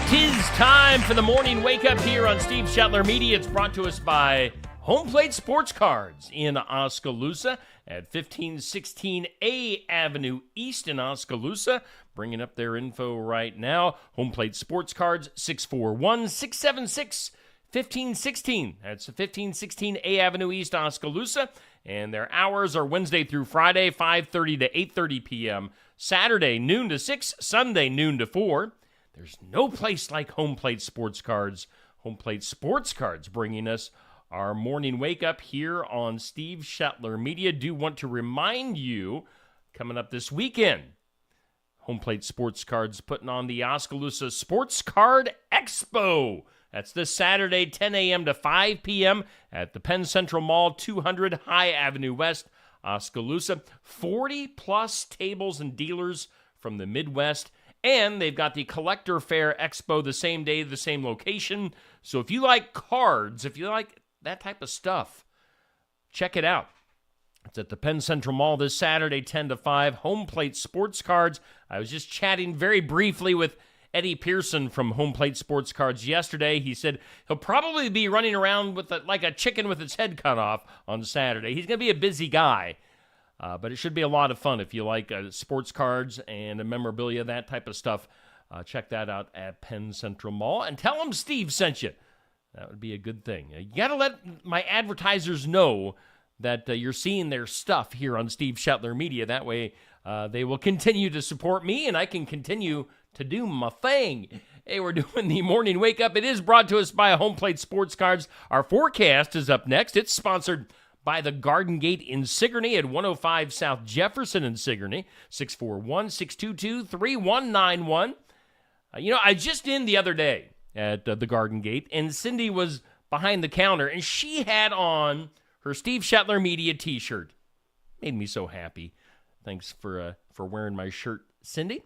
'Tis time for the morning wake up here on Steve Shetler Media. It's brought to us by Home Plate Sports Cards in Oskaloosa at 1516 A Avenue East in Oskaloosa. Bringing up their info right now. Home Plate Sports Cards, 641-676-1516. That's 1516 A Avenue East, Oskaloosa. And their hours are Wednesday through Friday, 5:30 to 8:30 p.m. Saturday, noon to 6. Sunday, noon to 4. There's no place like Home Plate Sports Cards. Home Plate Sports Cards bringing us our morning wake up here on Steve Shetler Media. Do want to remind you, coming up this weekend, Home Plate Sports Cards putting on the Oskaloosa Sports Card Expo. That's this Saturday, 10 a.m. to 5 p.m. at the Penn Central Mall, 200 High Avenue West, Oskaloosa. 40-plus tables and dealers from the Midwest. And they've got the Collector Fair Expo the same day, the same location. So if you like cards, if you like that type of stuff, check it out. It's at the Penn Central Mall this Saturday, 10 to 5. Home Plate Sports Cards. I was just chatting very briefly with Eddie Pearson from Home Plate Sports Cards yesterday. He said he'll probably be running around with like a chicken with its head cut off on Saturday. He's going to be a busy guy. But it should be a lot of fun if you like sports cards and memorabilia, that type of stuff. Check that out at Penn Central Mall. And tell them Steve sent you. That would be a good thing. You got to let my advertisers know that you're seeing their stuff here on Steve Shetler Media. That way they will continue to support me and I can continue to do my thing. Hey, we're doing the morning wake up. It is brought to us by Home Plate Sports Cards. Our forecast is up next. It's sponsored by the Garden Gate in Sigourney at 105 South Jefferson in Sigourney, 641-622-3191. I just in the other day at the Garden Gate, and Cindy was behind the counter, and she had on her Steve Shetler Media t-shirt. Made me so happy. Thanks for wearing my shirt, Cindy.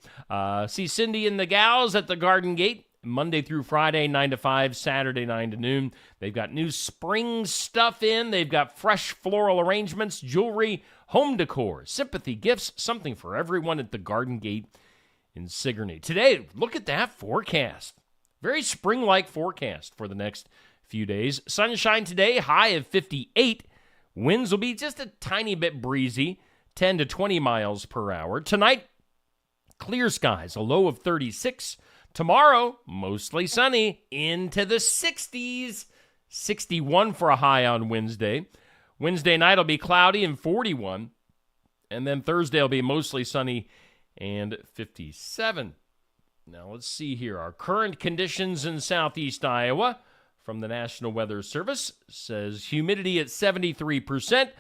See Cindy and the gals at the Garden Gate Monday through Friday, 9 to 5, Saturday, 9 to noon. They've got new spring stuff in. They've got fresh floral arrangements, jewelry, home decor, sympathy gifts, something for everyone at the Garden Gate in Sigourney. Today, look at that forecast. Very spring-like forecast for the next few days. Sunshine today, high of 58. Winds will be just a tiny bit breezy, 10 to 20 miles per hour. Tonight, clear skies, a low of 36. Tomorrow, mostly sunny, into the 60s. 61 for a high on Wednesday. Wednesday night will be cloudy and 41. And then Thursday will be mostly sunny and 57. Now let's see here. Our current conditions in southeast Iowa from the National Weather Service says humidity at 73%.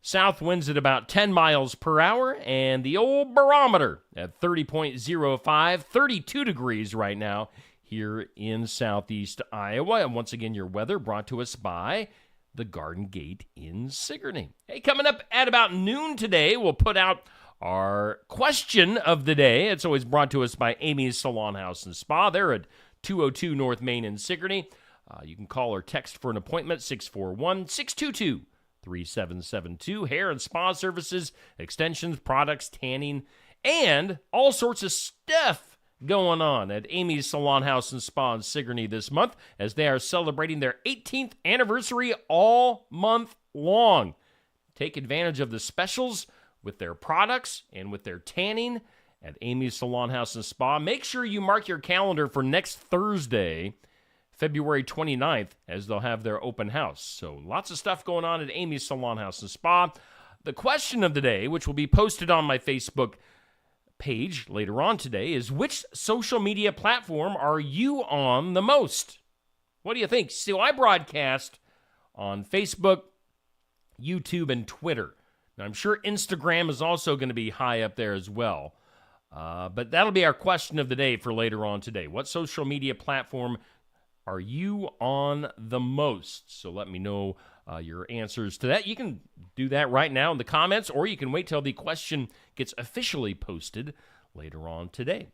South winds at about 10 miles per hour, and the old barometer at 30.05, 32 degrees right now here in southeast Iowa. And once again, your weather brought to us by the Garden Gate in Sigourney. Hey, coming up at about noon today, we'll put out our question of the day. It's always brought to us by Amy's Salon House and Spa. They're at 202 North Main in Sigourney. You can call or text for an appointment, 641-622-3772. Hair and spa services, extensions, products, tanning, and all sorts of stuff going on at Amy's Salon House and Spa in Sigourney this month as they are celebrating their 18th anniversary all month long. Take advantage of the specials with their products and with their tanning at Amy's Salon House and Spa. Make sure you mark your calendar for next Thursday, February 29th, as they'll have their open house. So lots of stuff going on at Amy's Salon House and Spa. The question of the day, which will be posted on my Facebook page later on today, is which social media platform are you on the most? What do you think? So I broadcast on Facebook, YouTube, and Twitter. Now, I'm sure Instagram is also going to be high up there as well. But that'll be our question of the day for later on today. What social media platform are you on the most? So let me know your answers to that. You can do that right now in the comments, or you can wait till the question gets officially posted later on today.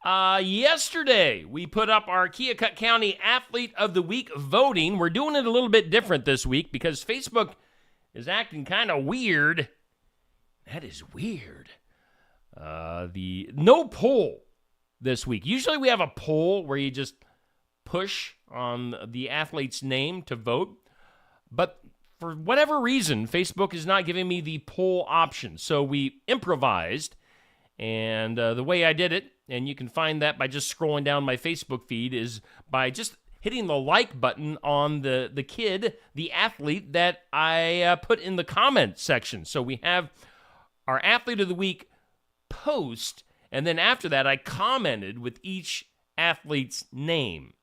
Yesterday, we put up our Keokuk County Athlete of the Week voting. We're doing it a little bit different this week because Facebook is acting kind of weird. That is weird. The no poll this week. Usually we have a poll where you just push on the athlete's name to vote, but for whatever reason, Facebook is not giving me the poll option. So we improvised, and the way I did it, and you can find that by just scrolling down my Facebook feed, is by just hitting the like button on the kid, the athlete that I put in the comment section. So we have our Athlete of the Week post, and then after that, I commented with each athlete's name.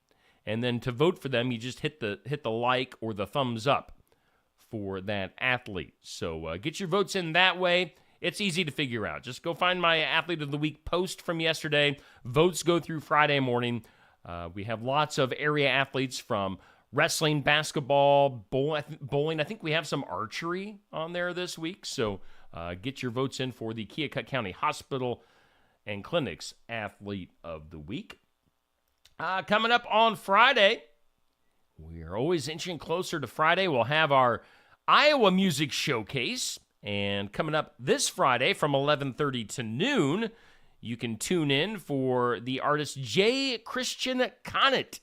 And then to vote for them, you just hit the like or the thumbs up for that athlete. So get your votes in that way. It's easy to figure out. Just go find my Athlete of the Week post from yesterday. Votes go through Friday morning. We have lots of area athletes from wrestling, basketball, bowling. I think we have some archery on there this week. So get your votes in for the Keokuk County Hospital and Clinics Athlete of the Week. Coming up on Friday, we are always inching closer to Friday. We'll have our Iowa Music Showcase. And coming up this Friday from 11:30 to noon, you can tune in for the artist Jay Christian Conant.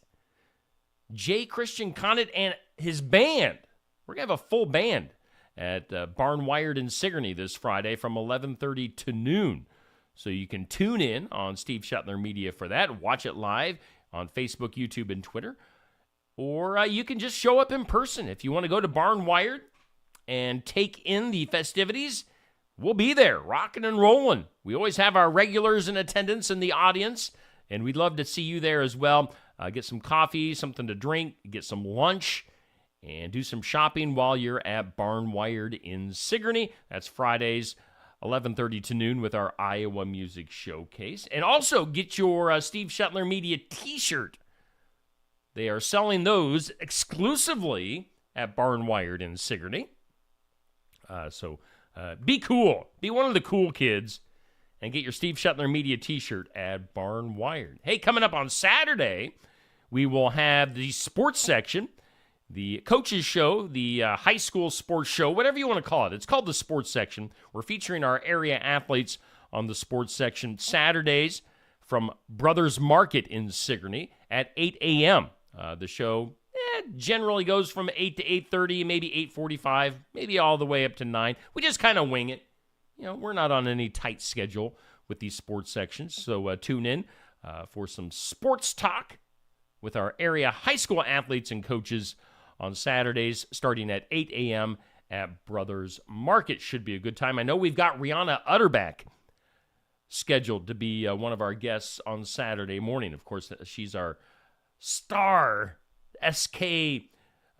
Jay Christian Conant and his band. We're going to have a full band at Barn Wired in Sigourney this Friday from 11:30 to noon. So you can tune in on Steve Shetler Media for that. Watch it live on Facebook, YouTube, and Twitter. Or you can just show up in person. If you want to go to Barn Wired and take in the festivities, we'll be there, rocking and rolling. We always have our regulars in attendance in the audience, and we'd love to see you there as well. Get some coffee, something to drink, get some lunch, and do some shopping while you're at Barn Wired in Sigourney. That's Fridays, 11:30 to noon with our Iowa Music Showcase. And also get your Steve Shetler Media t-shirt. They are selling those exclusively at Barn Wired in Sigourney. So be cool. Be one of the cool kids and get your Steve Shetler Media t-shirt at Barn Wired. Hey, coming up on Saturday, we will have the sports section, the coaches show, the high school sports show, whatever you want to call it. It's called the sports section. We're featuring our area athletes on the sports section Saturdays from Brothers Market in Sigourney at 8 a.m. The show generally goes from 8 to 8:30, maybe 8:45, maybe all the way up to 9. We just kind of wing it. You know, we're not on any tight schedule with these sports sections, so tune in for some sports talk with our area high school athletes and coaches on Saturdays starting at 8 a.m. at Brothers Market. Should be a good time. I know we've got Rihanna Utterback scheduled to be one of our guests on Saturday morning. Of course, she's our star SK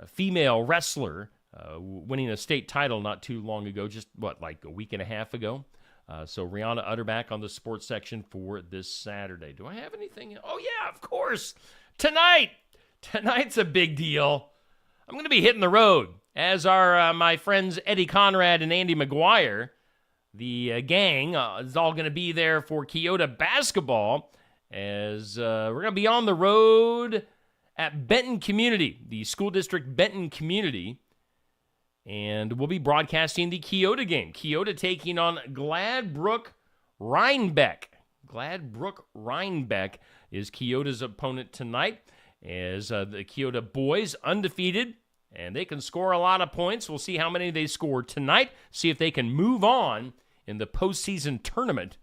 female wrestler, winning a state title not too long ago, just like a week and a half ago. So Rihanna Utterback on the sports section for this Saturday. Do I have anything? Oh, yeah, of course. Tonight's a big deal. I'm going to be hitting the road, as are my friends Eddie Conrad and Andy McGuire. The gang is all going to be there for Keota basketball, as we're going to be on the road at Benton Community, the school district Benton Community, and we'll be broadcasting the Keota game. Keota taking on Gladbrook Rhinebeck. Gladbrook Rhinebeck is Keota's opponent tonight, as the Keota boys undefeated, and they can score a lot of points. We'll see how many they score tonight, see if they can move on in the postseason tournament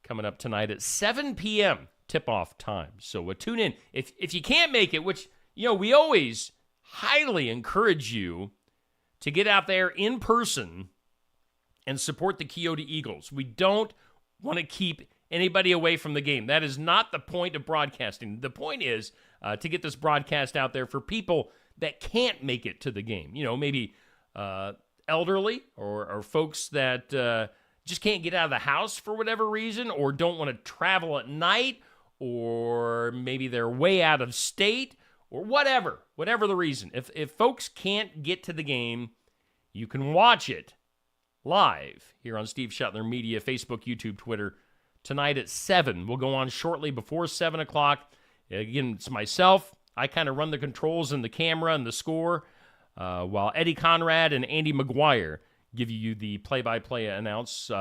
coming up tonight at 7 p.m. tip-off time. So tune in. If you can't make it, which, you know, we always highly encourage you to get out there in person and support the Keota Eagles. We don't want to keep anybody away from the game. That is not the point of broadcasting. The point is to get this broadcast out there for people that can't make it to the game. You know, maybe elderly or folks that just can't get out of the house for whatever reason, or don't want to travel at night, or maybe they're way out of state, or whatever the reason. If folks can't get to the game, you can watch it live here on Steve Shetler Media, Facebook, YouTube, Twitter, tonight at 7. We'll go on shortly before 7 o'clock. Again, it's myself. I kind of run the controls and the camera and the score, while Eddie Conrad and Andy McGuire give you the play-by-play announcing.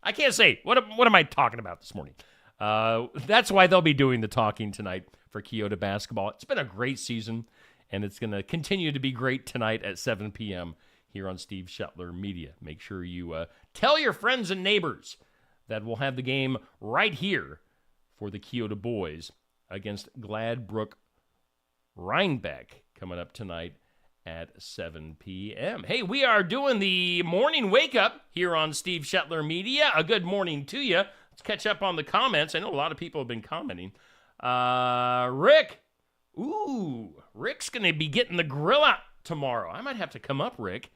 I can't say. What am I talking about this morning? That's why they'll be doing the talking tonight for Keota basketball. It's been a great season, and it's going to continue to be great tonight at 7 p.m. here on Steve Shetler Media. Make sure you tell your friends and neighbors that we'll have the game right here for the Keota boys against Gladbrook Rhinebeck coming up tonight at 7 p.m. Hey, we are doing the morning wake-up here on Steve Shetler Media. A good morning to you. Let's catch up on the comments. I know a lot of people have been commenting. Rick. Ooh, Rick's going to be getting the grill out tomorrow. I might have to come up, Rick.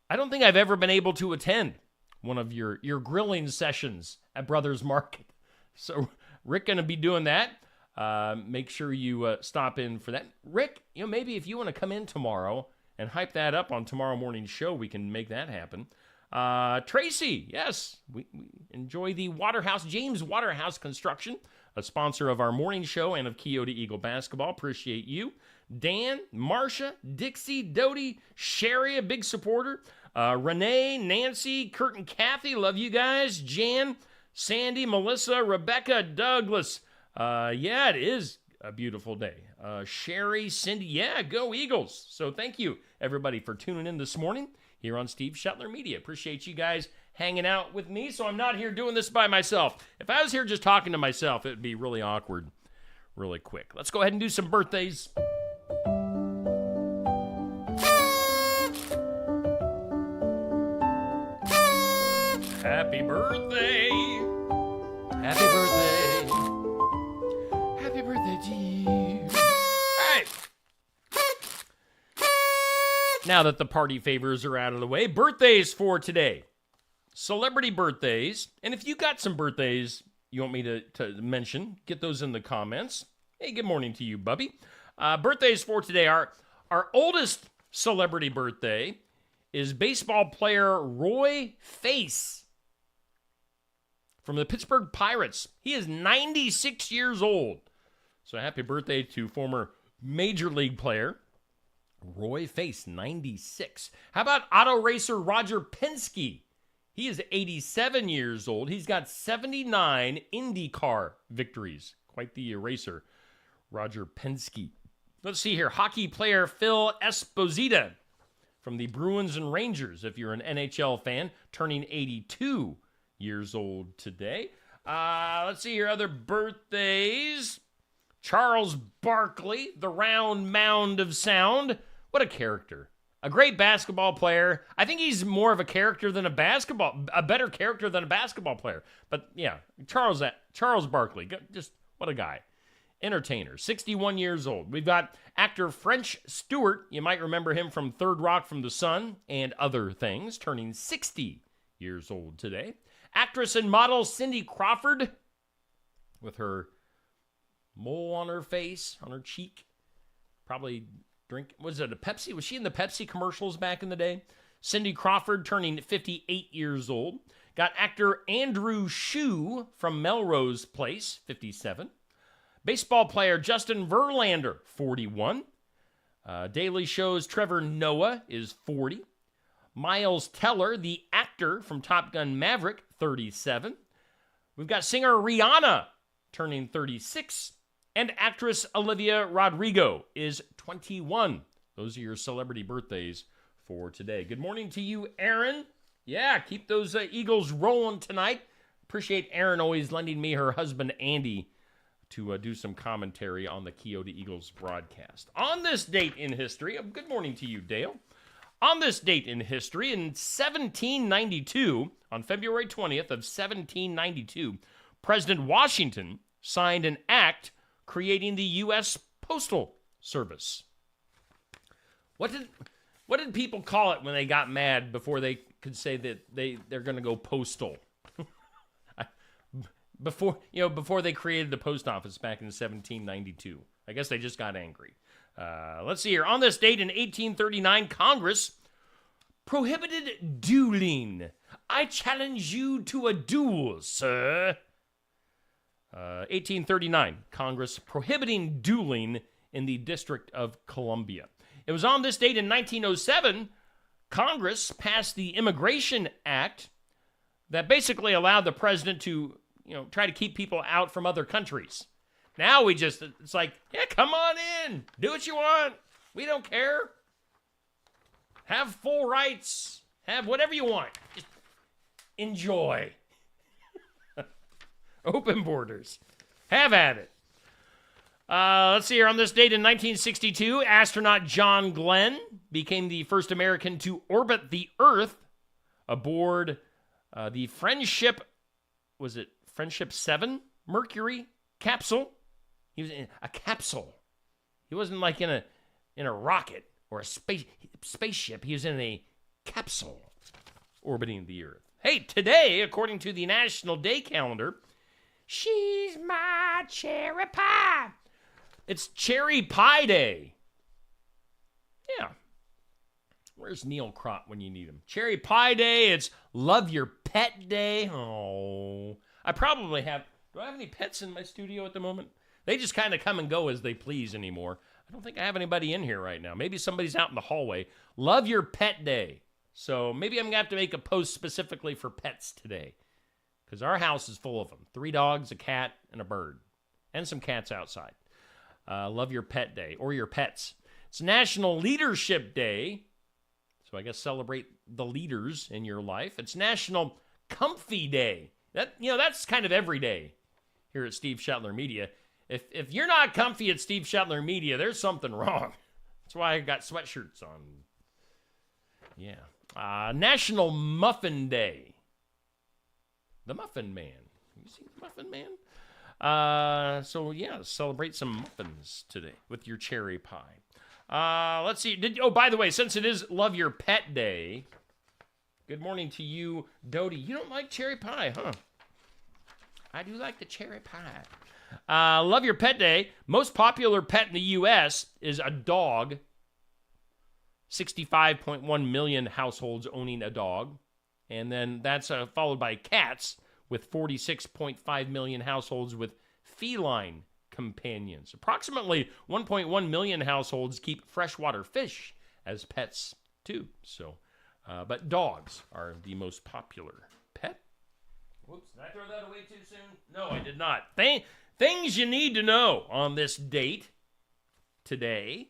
I don't think I've ever been able to attend one of your grilling sessions at Brothers Market. So Rick going to be doing that. Make sure you stop in for that. Rick, maybe if you want to come in tomorrow and hype that up on tomorrow morning's show, we can make that happen. Tracy, yes, we enjoy the Waterhouse, James Waterhouse Construction, a sponsor of our morning show and of Keota Eagle basketball. Appreciate you. Dan, Marcia, Dixie, Dodie, Sherry, a big supporter. Renee, Nancy, Kurt and Kathy, love you guys. Jan, Sandy, Melissa, Rebecca, Douglas. Yeah, it is a beautiful day. Sherry, Cindy, yeah, go Eagles. So thank you, everybody, for tuning in this morning here on Steve Shetler Media. Appreciate you guys hanging out with me, so I'm not here doing this by myself. If I was here just talking to myself, it would be really awkward really quick. Let's go ahead and do some birthdays. Happy birthday. Happy birthday. Happy birthday to you. All right. Now that the party favors are out of the way, birthdays for today. Celebrity birthdays. And if you got some birthdays you want me to mention, get those in the comments. Hey, good morning to you, Bubby. Birthdays for today are our oldest celebrity birthday is baseball player Roy Face from the Pittsburgh Pirates. He is 96 years old. So happy birthday to former Major League player Roy Face, 96. How about auto racer Roger Penske? He is 87 years old. He's got 79 IndyCar victories. Quite the racer, Roger Penske. Let's see here. Hockey player Phil Esposito from the Bruins and Rangers, if you're an NHL fan, turning 82 years old today. Let's see here. Other birthdays. Charles Barkley, the round mound of sound. What a character. A great basketball player. I think he's more of a character than a better character than a basketball player. But yeah, Charles Barkley, just what a guy. Entertainer, 61 years old. We've got actor French Stewart. You might remember him from Third Rock from the Sun and other things, turning 60 years old today. Actress and model Cindy Crawford with her mole on her face, on her cheek. Probably was it a Pepsi? Was she in the Pepsi commercials back in the day? Cindy Crawford turning 58 years old. Got actor Andrew Shue from Melrose Place, 57. Baseball player Justin Verlander, 41. Daily Show's Trevor Noah is 40. Miles Teller, the actor from Top Gun Maverick, 37. We've got singer Rihanna turning 36. And actress Olivia Rodrigo is 21. Those are your celebrity birthdays for today. Good morning to you, Aaron. Yeah, keep those Eagles rolling tonight. Appreciate Aaron always lending me her husband, Andy, to do some commentary on the Keota Eagles broadcast. On this date in history, good morning to you, Dale. On this date in history, in 1792, on February 20th of 1792, President Washington signed an act creating the U.S. Postal Service. What did people call it when they got mad before they could say that they're going to go postal? Before they created the post office back in 1792. I guess they just got angry. Let's see here. On this date in 1839, Congress prohibited dueling. I challenge you to a duel, sir. 1839, Congress prohibiting dueling in the District of Columbia. It was on this date in 1907, Congress passed the Immigration Act that basically allowed the president to, try to keep people out from other countries. Now it's like, yeah, come on in. Do what you want. We don't care. Have full rights. Have whatever you want. Just enjoy. Open borders. Have at it. Let's see here. On this date in 1962, astronaut John Glenn became the first American to orbit the Earth aboard the Friendship 7 Mercury capsule? He was in a capsule. He wasn't like in a rocket or a spaceship. He was in a capsule orbiting the Earth. Hey, today, according to the National Day calendar, she's my cherry pie. It's Cherry Pie Day. Yeah. Where's Neil Crott when you need him? Cherry Pie Day. It's Love Your Pet Day. Oh. I probably have... Do I have any pets in my studio at the moment? They just kind of come and go as they please anymore. I don't think I have anybody in here right now. Maybe somebody's out in the hallway. Love Your Pet Day. So maybe I'm going to have to make a post specifically for pets today. Because our house is full of them. 3 dogs, a cat, and a bird. And some cats outside. Love Your Pet Day. Or your pets. It's National Leadership Day. So I guess celebrate the leaders in your life. It's National Comfy Day. That's kind of every day here at Steve Shetler Media. If you're not comfy at Steve Shetler Media, there's something wrong. That's why I got sweatshirts on. Yeah. National Muffin Day. The Muffin Man. You see the Muffin Man? So yeah, celebrate some muffins today with your cherry pie. Let's see. By the way, since it is Love Your Pet Day, good morning to you, Dodie. You don't like cherry pie, huh? I do like the cherry pie. Love Your Pet Day. Most popular pet in the U.S. is a dog. 65.1 million households owning a dog. And then that's followed by cats with 46.5 million households with feline companions. Approximately 1.1 million households keep freshwater fish as pets too. So, but dogs are the most popular pet. Whoops, did I throw that away too soon? No, I did not. Things you need to know on this date today.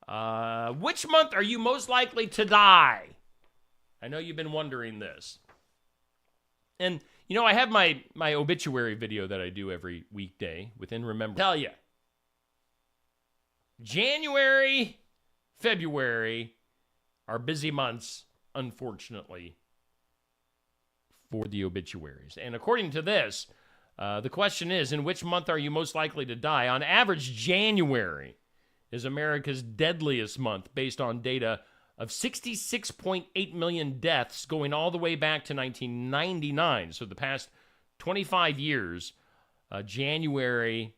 Which month are you most likely to die? I know you've been wondering this. And, I have my obituary video that I do every weekday within Remember. Tell you, January, February are busy months, unfortunately, for the obituaries. And according to this, the question is, in which month are you most likely to die? On average, January is America's deadliest month based on data of 66.8 million deaths going all the way back to 1999. So the past 25 years, January,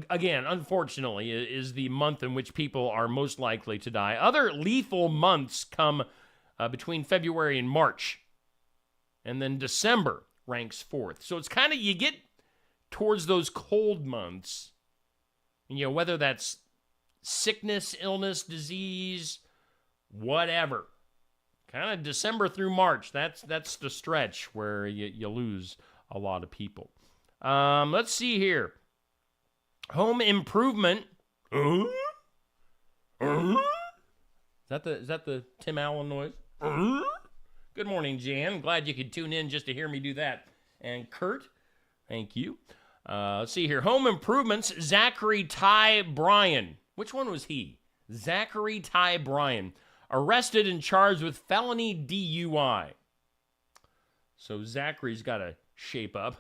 again, unfortunately, is the month in which people are most likely to die. Other lethal months come between February and March. And then December ranks fourth. So it's kind of, you get towards those cold months, and, whether that's sickness, illness, disease, whatever. Kind of December through March. That's the stretch where you lose a lot of people. Let's see here. Home improvement. Is that the Tim Allen noise? Good morning, Jan. Glad you could tune in just to hear me do that. And Kurt, thank you. Let's see here. Home improvements. Zachary Ty Bryan. Which one was he? Zachary Ty Bryan. Arrested and charged with felony DUI. So Zachary's got to shape up.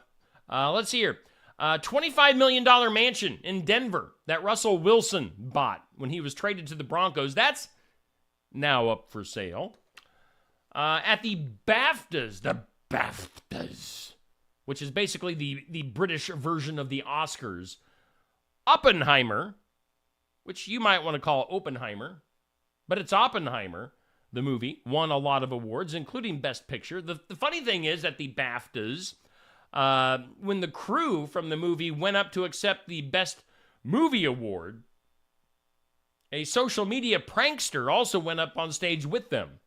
Let's see here. $25 million mansion in Denver that Russell Wilson bought when he was traded to the Broncos. That's now up for sale. At the BAFTAs, which is basically the British version of the Oscars, Oppenheimer, which you might want to call Oppenheimer, but it's Oppenheimer, the movie, won a lot of awards, including Best Picture. The funny thing is, at the BAFTAs, when the crew from the movie went up to accept the Best Movie Award, a social media prankster also went up on stage with them.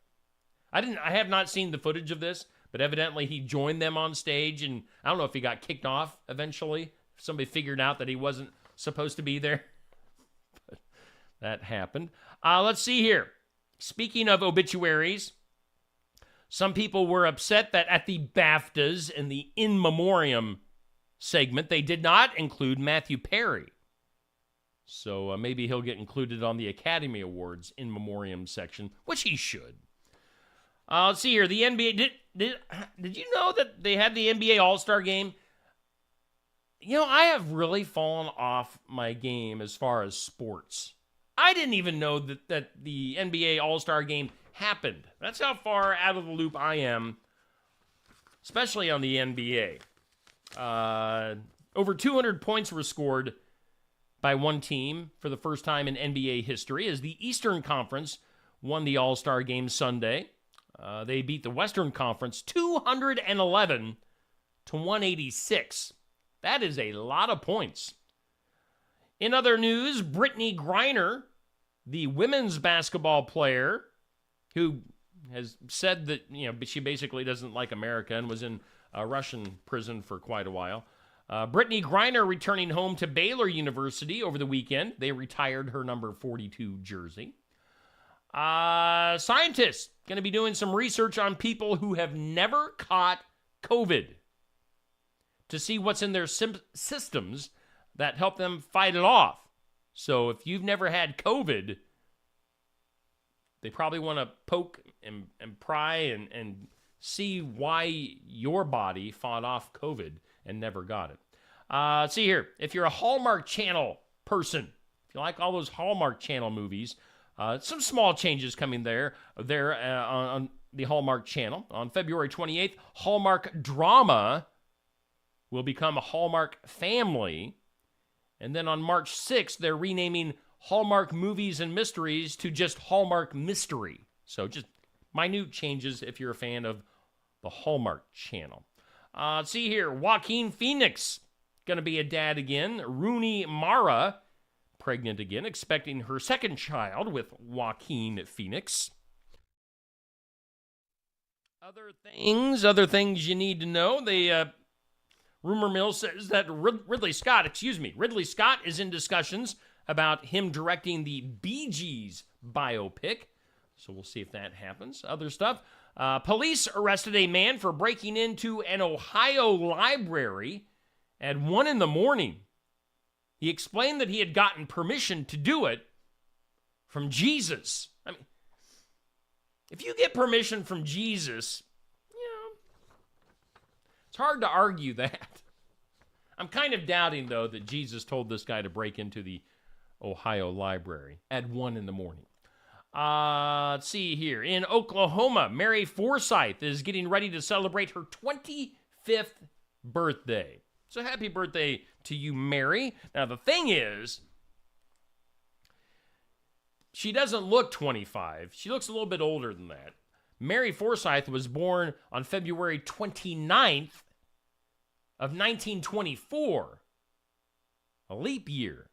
I have not seen the footage of this, but evidently he joined them on stage, and I don't know if he got kicked off eventually. Somebody figured out that he wasn't supposed to be there. But that happened. Let's see here. Speaking of obituaries, some people were upset that at the BAFTAs in the In Memoriam segment, they did not include Matthew Perry. So maybe he'll get included on the Academy Awards In Memoriam section, which he should. Let's see here. The NBA, did you know that they had the NBA All-Star Game? You know, I have really fallen off my game as far as sports. I didn't even know that the NBA All-Star Game happened. That's how far out of the loop I am, especially on the NBA. Over 200 points were scored by one team for the first time in NBA history as the Eastern Conference won the All-Star Game Sunday. They beat the Western Conference 211 to 186. That is a lot of points. In other news, Brittany Griner, the women's basketball player who has said that, she basically doesn't like America and was in a Russian prison for quite a while. Brittany Griner returning home to Baylor University over the weekend. They retired her number 42 jersey. Scientists going to be doing some research on people who have never caught COVID to see what's in their systems that help them fight it off. So if you've never had COVID, they probably want to poke and pry and see why your body fought off COVID and never got it. See here, if you're a Hallmark Channel person, if you like all those Hallmark Channel movies, some small changes coming there on the Hallmark Channel. On February 28th, Hallmark Drama will become a Hallmark Family. And then on March 6th, they're renaming Hallmark Movies and Mysteries to just Hallmark Mystery. So just minute changes if you're a fan of the Hallmark Channel. See here, Joaquin Phoenix, going to be a dad again. Rooney Mara, pregnant again, expecting her second child with Joaquin Phoenix. Other things you need to know. Rumor mill says that Ridley Scott is in discussions about him directing the Bee Gees biopic. So we'll see if that happens. Other stuff. Police arrested a man for breaking into an Ohio library at 1 a.m. He explained that he had gotten permission to do it from Jesus. I mean, if you get permission from Jesus, it's hard to argue that. I'm kind of doubting, though, that Jesus told this guy to break into the Ohio library at 1 a.m. Let's see here. In Oklahoma, Mary Forsyth is getting ready to celebrate her 25th birthday. So happy birthday to you, Mary. Now, the thing is, she doesn't look 25. She looks a little bit older than that. Mary Forsyth was born on February 29th of 1924, a leap year.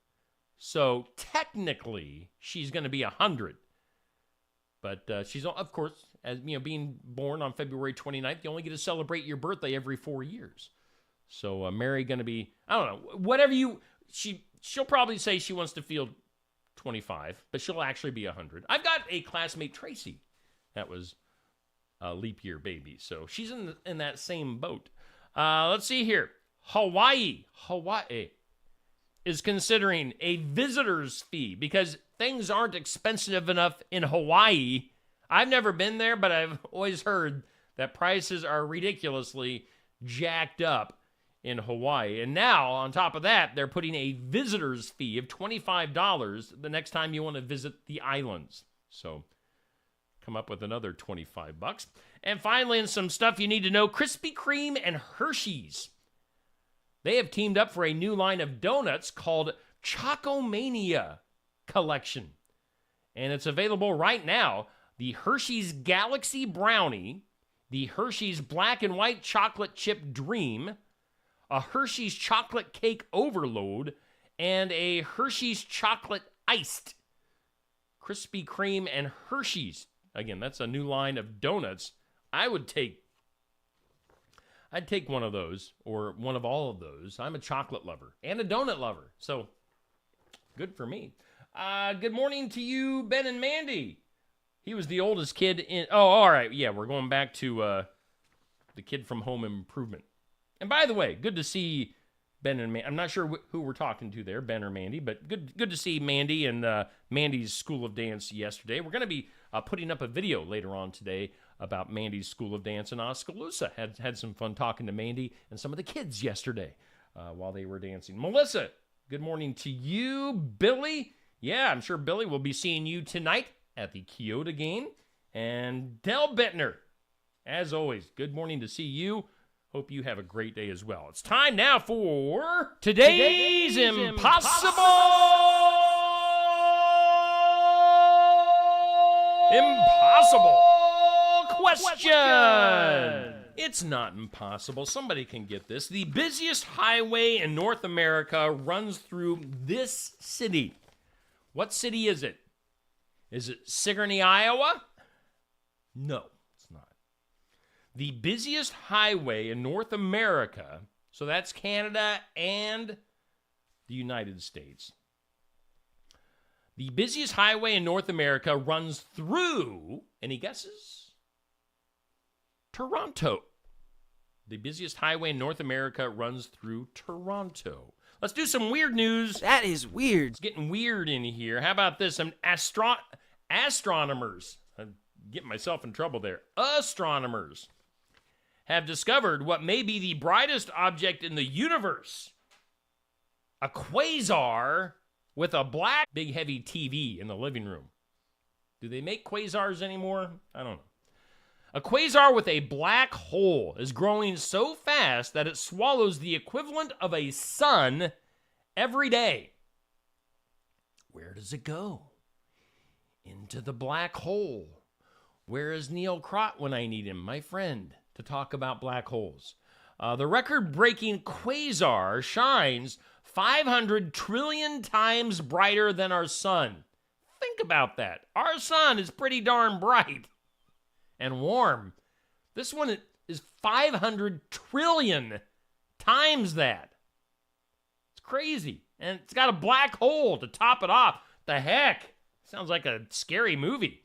So technically, she's going to be 100. But she's, of course, as being born on February 29th, you only get to celebrate your birthday every 4 years. So Mary going to be, I don't know, whatever she'll probably say she wants to feel 25, but she'll actually be 100. I've got a classmate, Tracy, that was a leap year baby. So she's in that same boat. Let's see here. Hawaii is considering a visitor's fee because things aren't expensive enough in Hawaii. I've never been there, but I've always heard that prices are ridiculously jacked up in Hawaii. And now, on top of that, they're putting a visitor's fee of $25 the next time you want to visit the islands. So come up with another $25. And finally, in some stuff you need to know, Krispy Kreme and Hershey's. They have teamed up for a new line of donuts called Chocomania Collection. And it's available right now. The Hershey's Galaxy Brownie, the Hershey's Black and White Chocolate Chip Dream, a Hershey's Chocolate Cake Overload, and a Hershey's Chocolate Iced. Krispy Kreme and Hershey's. Again, that's a new line of donuts. I would take I'd take one of those or one of all of those. I'm a chocolate lover and a donut lover, so good for me. Good morning to you, Ben and Mandy. He was the oldest kid in... Oh, all right. Yeah, we're going back to the kid from Home Improvement. And by the way, good to see Ben and Mandy. I'm not sure who we're talking to there, Ben or Mandy, but good to see Mandy and Mandy's School of Dance yesterday. We're going to be putting up a video later on today about Mandy's School of Dance in Oskaloosa. Had some fun talking to Mandy and some of the kids yesterday while they were dancing. Melissa, good morning to you. Billy, yeah, I'm sure Billy will be seeing you tonight at the Kyoto game. And Del Bittner, as always, good morning to see you. Hope you have a great day as well. It's time now for today's Impossible question. It's not impossible. Somebody can get this. The busiest highway in North America runs through this city. What city is it? Is it Sigourney, Iowa? No, it's not. The busiest highway in North America, so that's Canada and the United States. The busiest highway in North America runs through, any guesses? Toronto. The busiest highway in North America runs through Toronto. Let's do some weird news. That is weird. It's getting weird in here. How about this? Some astronomers, I'm getting myself in trouble there. Astronomers have discovered what may be the brightest object in the universe. A quasar with a black, big, heavy TV in the living room. Do they make quasars anymore? I don't know. A quasar with a black hole is growing so fast that it swallows the equivalent of a sun every day. Where does it go? Into the black hole. Where is Neil Crott when I need him, my friend, to talk about black holes? The record-breaking quasar shines 500 trillion times brighter than our sun. Think about that. Our sun is pretty darn bright and warm. This one is 500 trillion times that. It's crazy. And it's got a black hole to top it off. The heck? Sounds like a scary movie.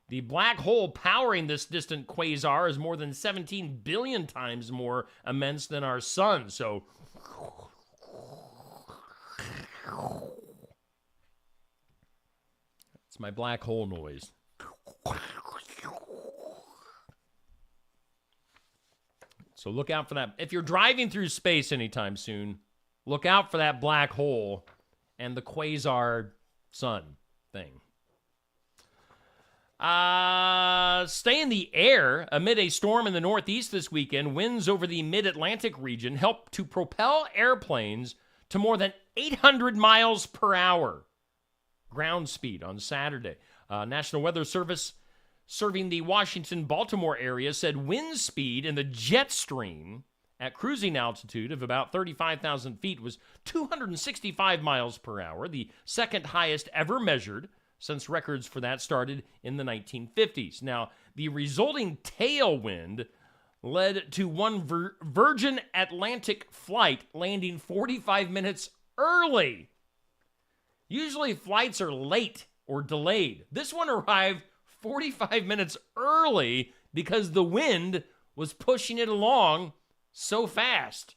The black hole powering this distant quasar is more than 17 billion times more immense than our sun. So it's my black hole noise. So look out for that. If you're driving through space anytime soon, look out for that black hole and the quasar sun thing. Stay in the air amid a storm in the Northeast this weekend. Winds over the mid-Atlantic region help to propel airplanes to more than 800 miles per hour ground speed on Saturday. National Weather Service serving the Washington-Baltimore area said wind speed in the jet stream at cruising altitude of about 35,000 feet was 265 miles per hour, the second highest ever measured since records for that started in the 1950s. Now, the resulting tailwind led to one Virgin Atlantic flight landing 45 minutes early. Usually flights are late or delayed. This one arrived 45 minutes early because the wind was pushing it along so fast.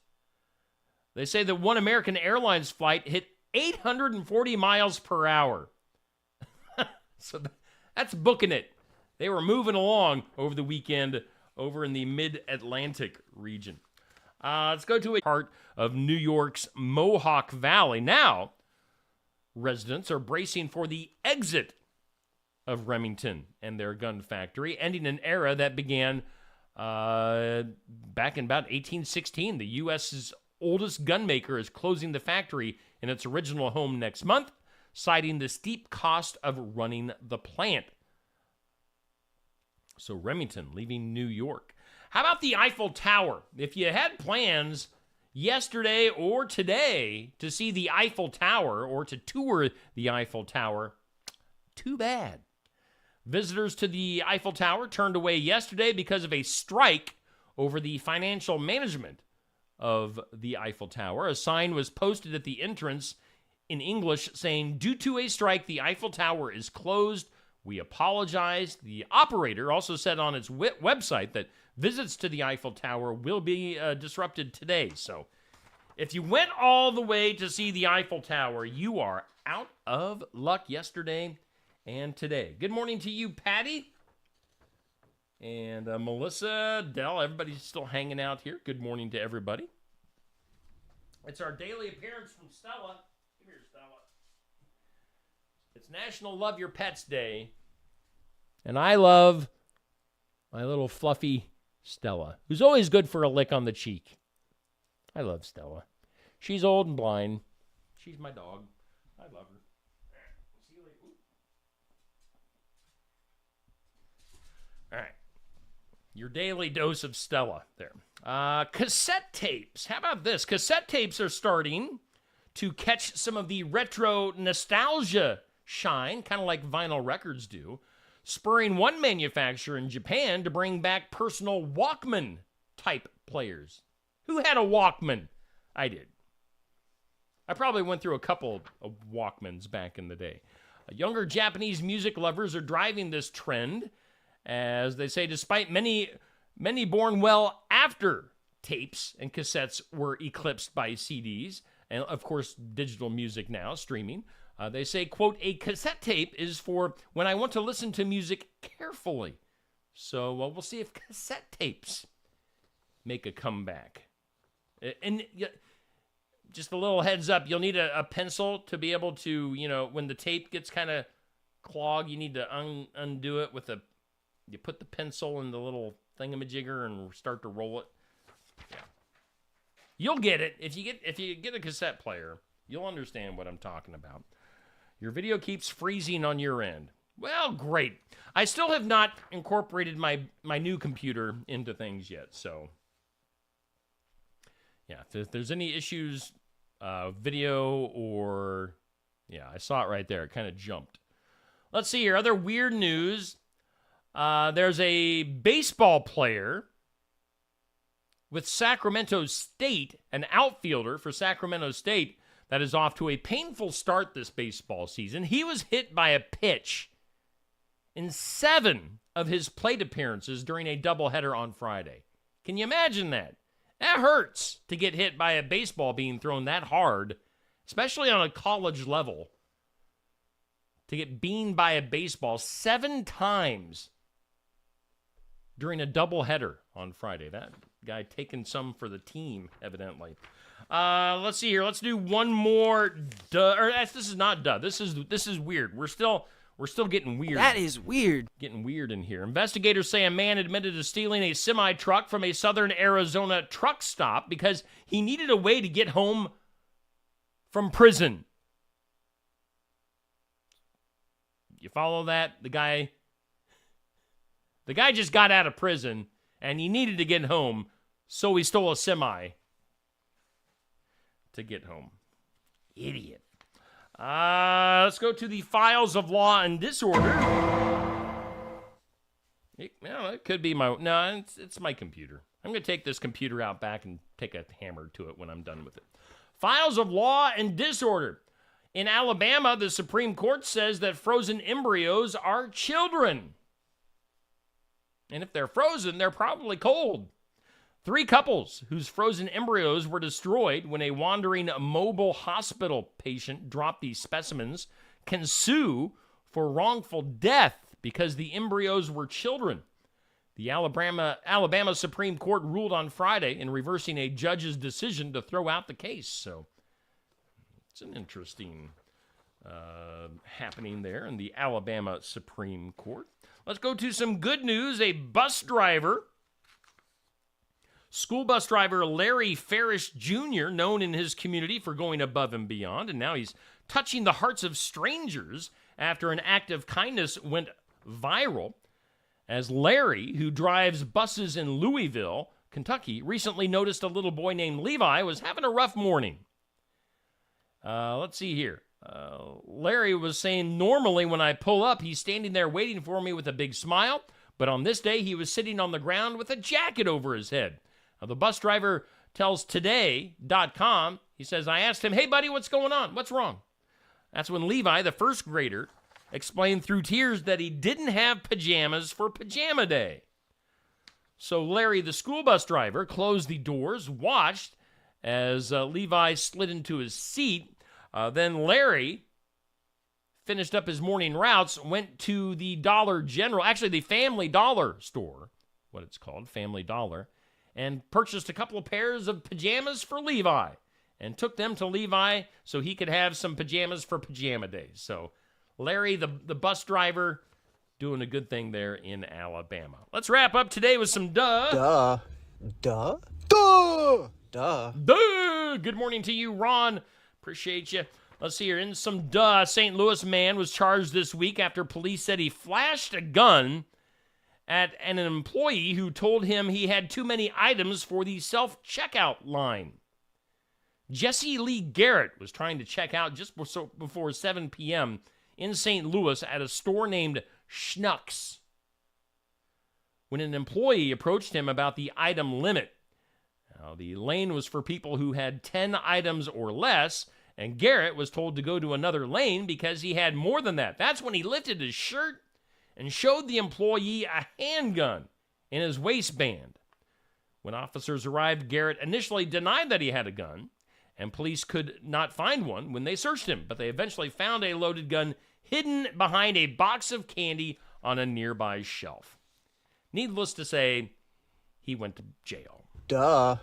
They say that one American Airlines flight hit 840 miles per hour. So that's booking it. They were moving along over the weekend over in the mid-Atlantic region. Let's go to a part of New York's Mohawk Valley. Now, residents are bracing for the exit of Remington and their gun factory, ending an era that began back in about 1816. The U.S.'s oldest gunmaker is closing the factory in its original home next month, citing the steep cost of running the plant. So Remington leaving New York. How about the Eiffel Tower? If you had plans yesterday or today to see the Eiffel Tower or to tour the Eiffel Tower, too bad. Visitors to the Eiffel Tower turned away yesterday because of a strike over the financial management of the Eiffel Tower. A sign was posted at the entrance in English saying, "Due to a strike, the Eiffel Tower is closed. We apologize." The operator also said on its website that visits to the Eiffel Tower will be disrupted today. So if you went all the way to see the Eiffel Tower, you are out of luck yesterday and today. Good morning to you, Patty. And Melissa, Dell, everybody's still hanging out here. Good morning to everybody. It's our daily appearance from Stella. Come here, Stella. It's National Love Your Pets Day. And I love my little fluffy Stella, who's always good for a lick on the cheek. I love Stella. She's old and blind. She's my dog. I love her. See you later. All right. Your daily dose of Stella there. Cassette tapes. How about this? Cassette tapes are starting to catch some of the retro nostalgia shine, kind of like vinyl records do, spurring one manufacturer in Japan to bring back personal Walkman type players. Who had a Walkman? I did. I probably went through a couple of Walkmans back in the day. Younger Japanese music lovers are driving this trend, as they say, despite many born well after tapes and cassettes were eclipsed by CDs, and of course digital music now, streaming. They say, quote, "A cassette tape is for when I want to listen to music carefully." So we'll see if cassette tapes make a comeback. And just a little heads up, you'll need a pencil to be able to, when the tape gets kind of clogged, you need to undo it with you put the pencil in the little thingamajigger and start to roll it. Yeah. You'll get it. If you get a cassette player, you'll understand what I'm talking about. Your video keeps freezing on your end. Well, great. I still have not incorporated my new computer into things yet, so yeah, if there's any issues, video or, yeah, I saw it right there. It kind of jumped. Let's see here. Other weird news. There's a baseball player with Sacramento State, an outfielder for Sacramento State, that is off to a painful start this baseball season. He was hit by a pitch in 7 of his plate appearances during a doubleheader on Friday. Can you imagine that? That hurts to get hit by a baseball being thrown that hard, especially on a college level. To get beamed by a baseball 7 times during a doubleheader on Friday. That guy taking some for the team, evidently. Let's see here. Let's do one more. This is not duh. This is weird. We're still getting weird. That is weird. Getting weird in here. Investigators say a man admitted to stealing a semi-truck from a southern Arizona truck stop because he needed a way to get home from prison. You follow that? The guy just got out of prison and he needed to get home, so he stole a semi to get home. Idiot. Let's go to the files of law and disorder. It could be it's my computer. I'm going to take this computer out back and take a hammer to it when I'm done with it. Files of law and disorder. In Alabama, the Supreme Court says that frozen embryos are children. And if they're frozen, they're probably cold. 3 couples whose frozen embryos were destroyed when a wandering mobile hospital patient dropped these specimens can sue for wrongful death because the embryos were children. The Alabama Supreme Court ruled on Friday in reversing a judge's decision to throw out the case. So it's an interesting happening there in the Alabama Supreme Court. Let's go to some good news. A school bus driver Larry Farish Jr., known in his community for going above and beyond, and now he's touching the hearts of strangers after an act of kindness went viral, as Larry, who drives buses in Louisville, Kentucky, recently noticed a little boy named Levi was having a rough morning. Let's see here. Larry was saying, normally when I pull up, he's standing there waiting for me with a big smile, but on this day, he was sitting on the ground with a jacket over his head. Now, the bus driver tells Today.com, he says, I asked him, hey, buddy, what's going on? What's wrong? That's when Levi, the first grader, explained through tears that he didn't have pajamas for pajama day. So Larry, the school bus driver, closed the doors, watched as Levi slid into his seat. Then Larry finished up his morning routes, went to the Dollar General, actually the Family Dollar store, what it's called, Family Dollar, and purchased a couple of pairs of pajamas for Levi and took them to Levi so he could have some pajamas for pajama days. So Larry, the bus driver, doing a good thing there in Alabama. Let's wrap up today with some duh. Duh. Good morning to you, Ron. Appreciate you. Let's see here. In some duh, St. Louis man was charged this week after police said he flashed a gun at an employee who told him he had too many items for the self-checkout line. Jesse Lee Garrett was trying to check out just before 7 p.m. in St. Louis at a store named Schnucks when an employee approached him about the item limit. Now, the lane was for people who had 10 items or less, and Garrett was told to go to another lane because he had more than that. That's when he lifted his shirt and showed the employee a handgun in his waistband. When officers arrived, Garrett initially denied that he had a gun, and police could not find one when they searched him, but they eventually found a loaded gun hidden behind a box of candy on a nearby shelf. Needless to say, he went to jail. Duh.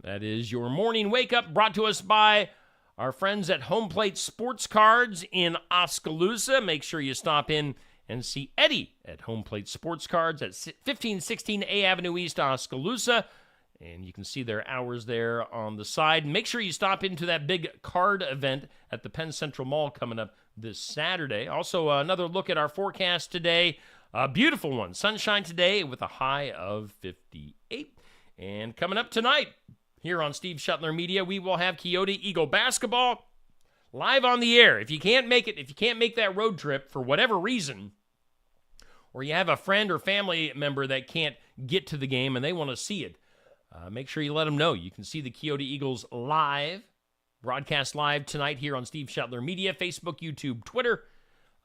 That is your morning wake-up brought to us by our friends at Home Plate Sports Cards in Oskaloosa. Make sure you stop in and see Eddie at Home Plate Sports Cards at 1516 A Avenue East, Oskaloosa. And you can see their hours there on the side. Make sure you stop into that big card event at the Penn Central Mall coming up this Saturday. Also, another look at our forecast today. A beautiful one. Sunshine today with a high of 58. And coming up tonight here on Steve Shuttler Media, we will have Coyote Eagle basketball live on the air. If you can't make it, if you can't make that road trip for whatever reason, or you have a friend or family member that can't get to the game and they want to see it, make sure you let them know. You can see the Coyote Eagles live, broadcast live tonight here on Steve Shuttler Media, Facebook, YouTube, Twitter.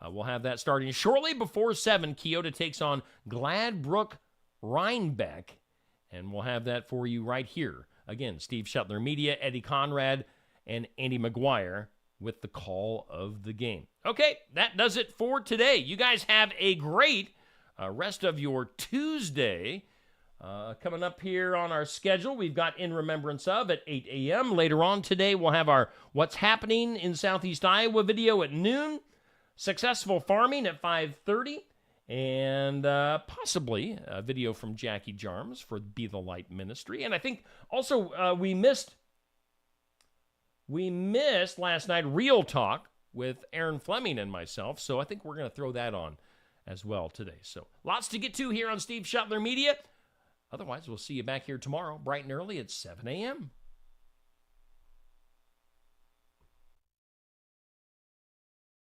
We'll have that starting shortly before 7. Coyote takes on Gladbrook Rhinebeck, and we'll have that for you right here. Again, Steve Shuttler Media, Eddie Conrad, and Andy McGuire with the call of the game. Okay, that does it for today. You guys have a great rest of your Tuesday. Coming up here on our schedule, we've got In Remembrance Of at 8 a.m. Later on today, we'll have our What's Happening in Southeast Iowa video at noon, Successful Farming at 5:30, and possibly a video from Jackie Jarms for Be the Light Ministry. And I think also we missed last night Real Talk with Aaron Fleming and myself, so I think we're going to throw that on as well today. So lots to get to here on Steve Shuttler Media. Otherwise, we'll see you back here tomorrow, bright and early at 7 a.m.